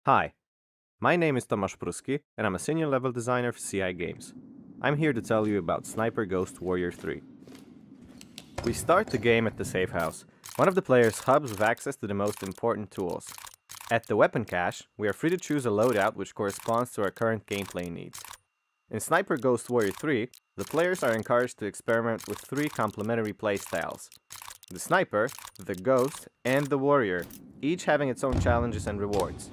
Hi, my name is Tomasz Pruski, and I'm a senior level designer for CI Games. I'm here to tell you about Sniper Ghost Warrior 3. We start the game at the safe house, one of the player's hubs with access to the most important tools. At the weapon cache, we are free to choose a loadout which corresponds to our current gameplay needs. In Sniper Ghost Warrior 3, the players are encouraged to experiment with three complementary playstyles: the Sniper, the Ghost, and the Warrior, each having its own challenges and rewards.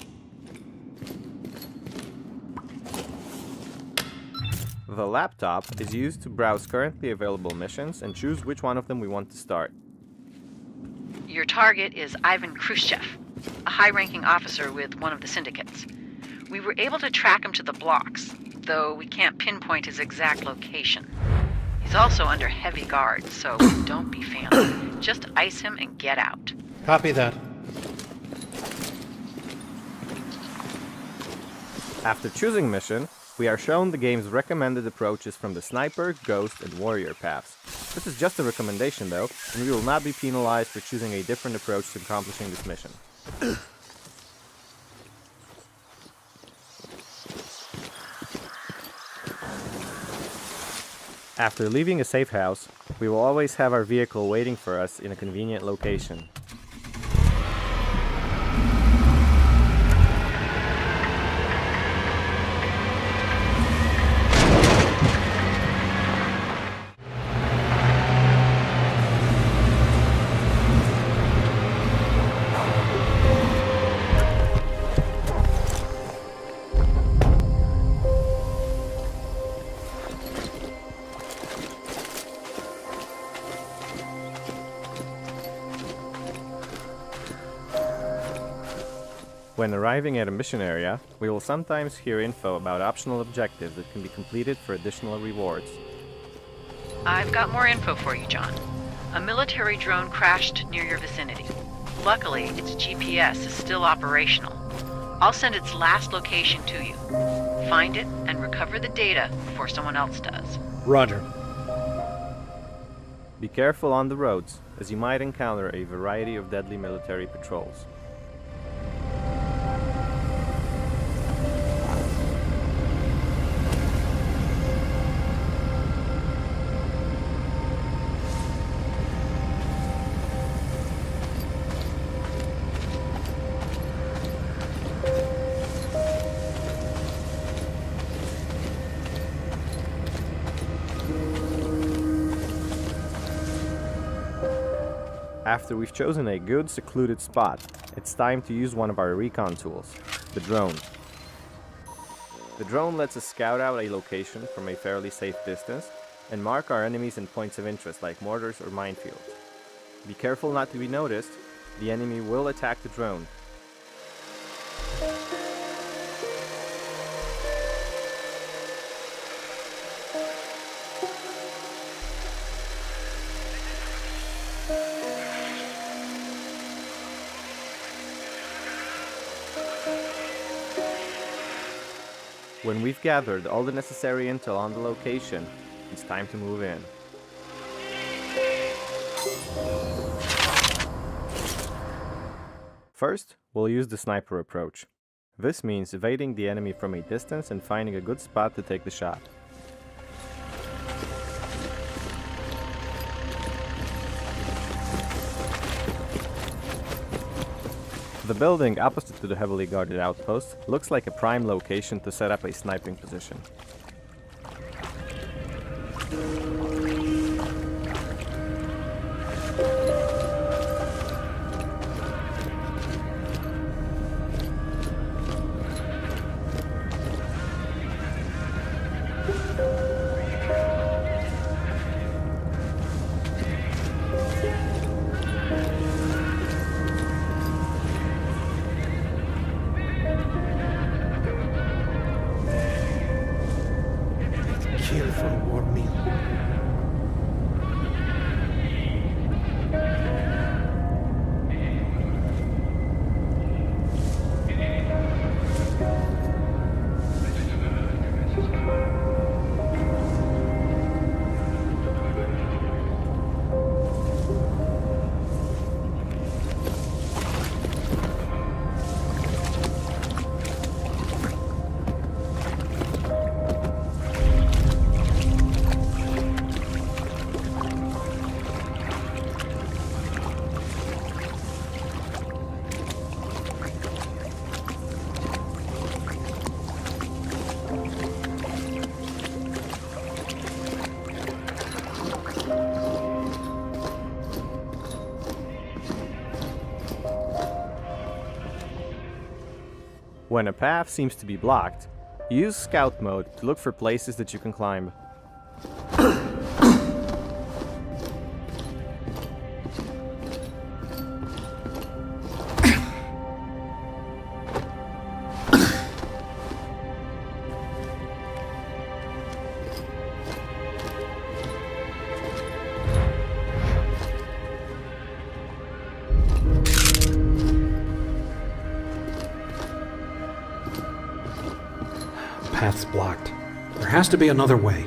The laptop is used to browse currently available missions and choose which one of them we want to start. Your target is Ivan Khrushchev, a high-ranking officer with one of the syndicates. We were able to track him to the blocks, though we can't pinpoint his exact location. He's also under heavy guard, so don't be fancy. Just ice him and get out. Copy that. After choosing mission, we are shown the game's recommended approaches from the Sniper, Ghost, and Warrior paths. This is just a recommendation though, and we will not be penalized for choosing a different approach to accomplishing this mission. After leaving a safe house, we will always have our vehicle waiting for us in a convenient location. When arriving at a mission area, we will sometimes hear info about optional objectives that can be completed for additional rewards. I've got more info for you, John. A military drone crashed near your vicinity. Luckily, its GPS is still operational. I'll send its last location to you. Find it and recover the data before someone else does. Roger. Be careful on the roads, as you might encounter a variety of deadly military patrols. After we've chosen a good, secluded spot, it's time to use one of our recon tools, the drone. The drone lets us scout out a location from a fairly safe distance and mark our enemies and points of interest like mortars or minefields. Be careful not to be noticed, the enemy will attack the drone. When we've gathered all the necessary intel on the location, it's time to move in. First, we'll use the sniper approach. This means evading the enemy from a distance and finding a good spot to take the shot. The building opposite to the heavily guarded outpost looks like a prime location to set up a sniping position. When a path seems to be blocked, use scout mode to look for places that you can climb. Path's blocked. There has to be another way.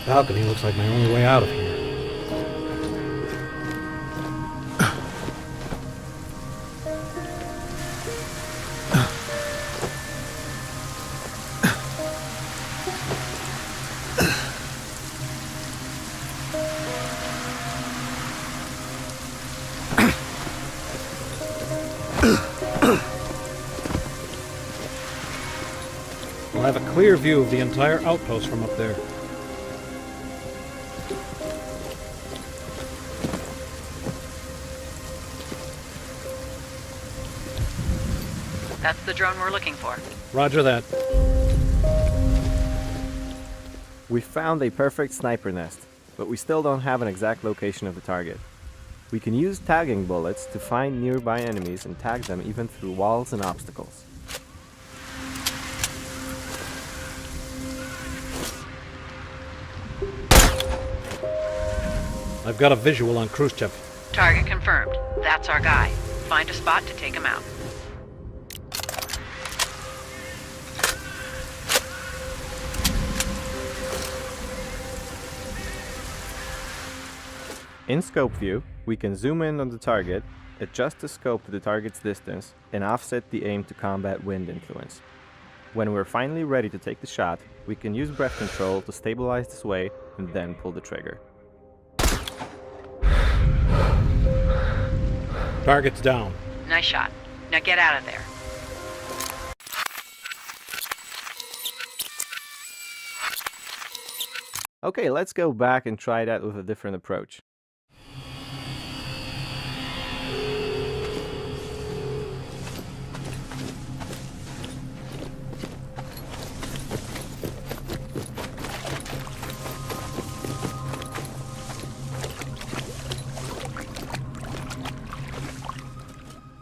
Balcony looks like my only way out of here. I'll have a clear view of the entire outpost from up there. That's the drone we're looking for. Roger that. We found a perfect sniper nest, but we still don't have an exact location of the target. We can use tagging bullets to find nearby enemies and tag them even through walls and obstacles. I've got a visual on Khrushchev. Target confirmed. That's our guy. Find a spot to take him out. In scope view, we can zoom in on the target, adjust the scope to the target's distance, and offset the aim to combat wind influence. When we're finally ready to take the shot, we can use breath control to stabilize the sway and then pull the trigger. Target's down. Nice shot. Now get out of there. Okay, let's go back and try that with a different approach.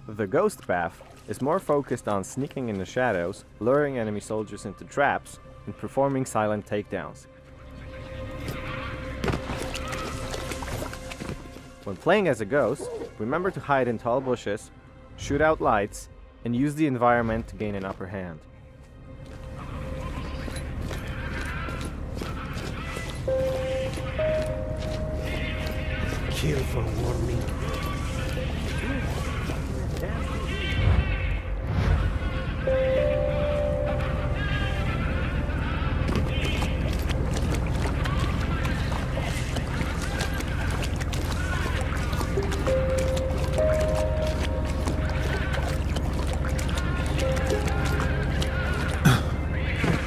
The ghost path is more focused on sneaking in the shadows, luring enemy soldiers into traps, and performing silent takedowns. When playing as a ghost, remember to hide in tall bushes, shoot out lights, and use the environment to gain an upper hand. Kill for warning.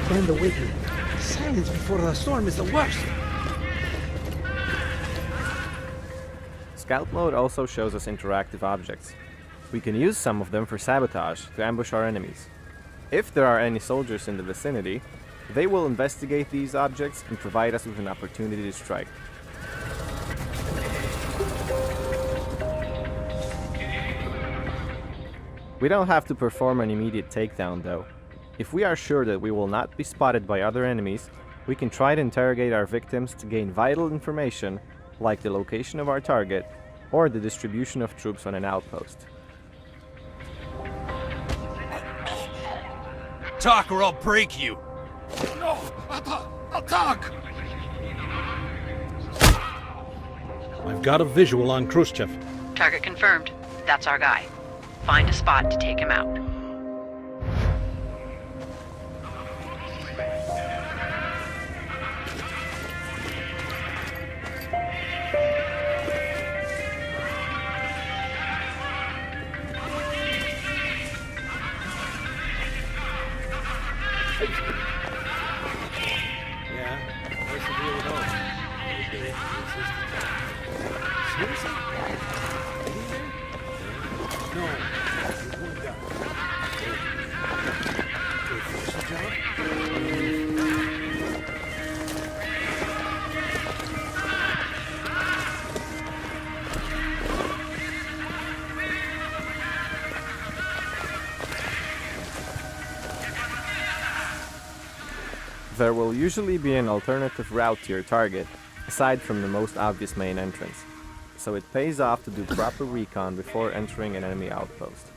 Bend the wiggle. Silence before the storm is the worst. Scout mode also shows us interactive objects. We can use some of them for sabotage to ambush our enemies. If there are any soldiers in the vicinity, they will investigate these objects and provide us with an opportunity to strike. We don't have to perform an immediate takedown though. If we are sure that we will not be spotted by other enemies, we can try to interrogate our victims to gain vital information like the location of our target or the distribution of troops on an outpost. Talk or I'll break you! No, I'll talk. I've got a visual on Khrushchev. Target confirmed. That's our guy. Find a spot to take him out. Yeah, what's the deal with those? There will usually be an alternative route to your target, aside from the most obvious main entrance, so it pays off to do proper recon before entering an enemy outpost.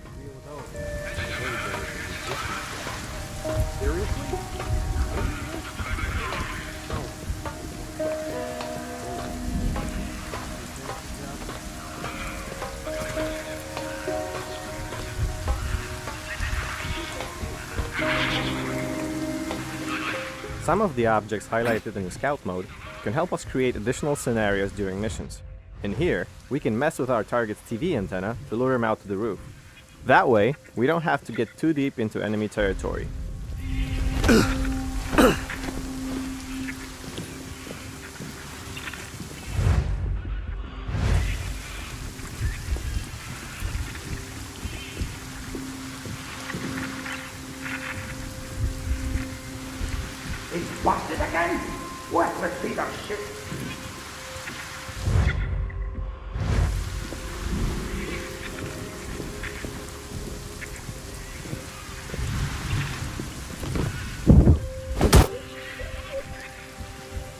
Some of the objects highlighted in the scout mode can help us create additional scenarios during missions. In here, we can mess with our target's TV antenna to lure him out to the roof. That way, we don't have to get too deep into enemy territory. It's busted again? Worthless piece of shit.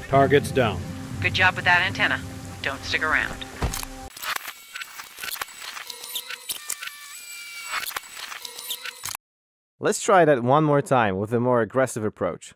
Target's down. Good job with that antenna. Don't stick around. Let's try that one more time with a more aggressive approach.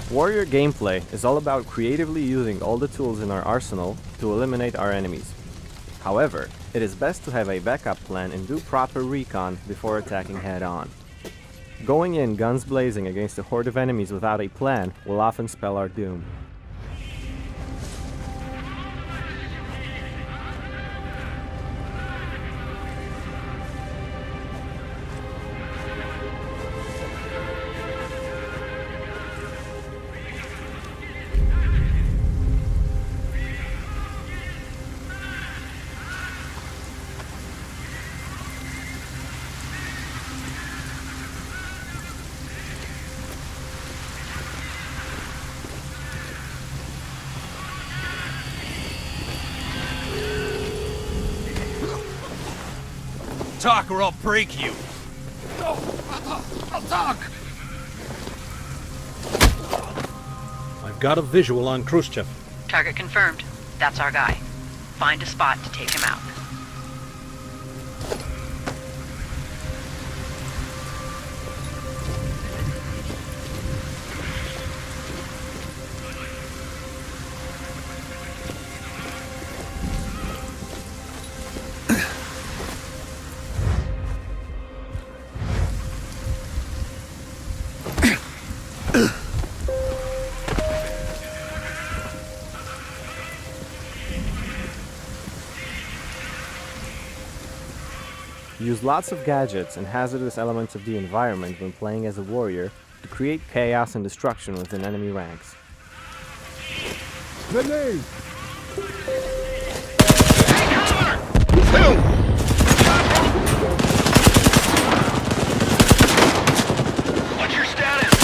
Warrior gameplay is all about creatively using all the tools in our arsenal to eliminate our enemies. However, it is best to have a backup plan and do proper recon before attacking head-on. Going in guns blazing against a horde of enemies without a plan will often spell our doom. Talk or I'll break you. I'll talk. I've got a visual on Khrushchev. Target confirmed. That's our guy. Find a spot to take him out. Use lots of gadgets and hazardous elements of the environment when playing as a warrior to create chaos and destruction within enemy ranks. Grenade! What's your status?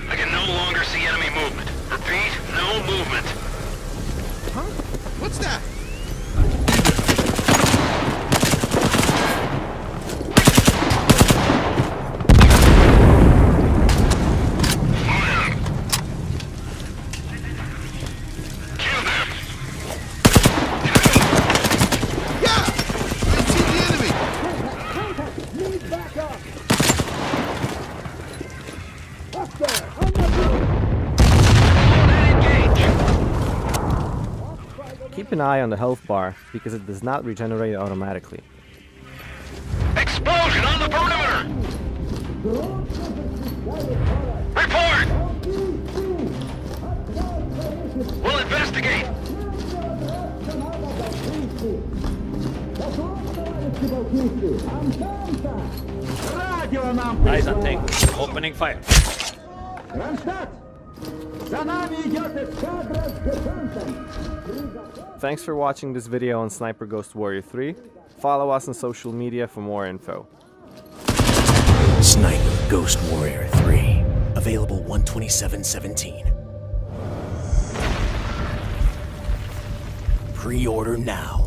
I can no longer see enemy movement. Repeat, no movement. Huh? What's that? Keep an eye on the health bar because it does not regenerate automatically. Explosion on the perimeter! Report! We'll investigate! Eyes on tank. Opening fire. Thanks for watching this video on Sniper Ghost Warrior 3. Follow us on social media for more info. Sniper Ghost Warrior 3. Available 127.17. Pre-order now.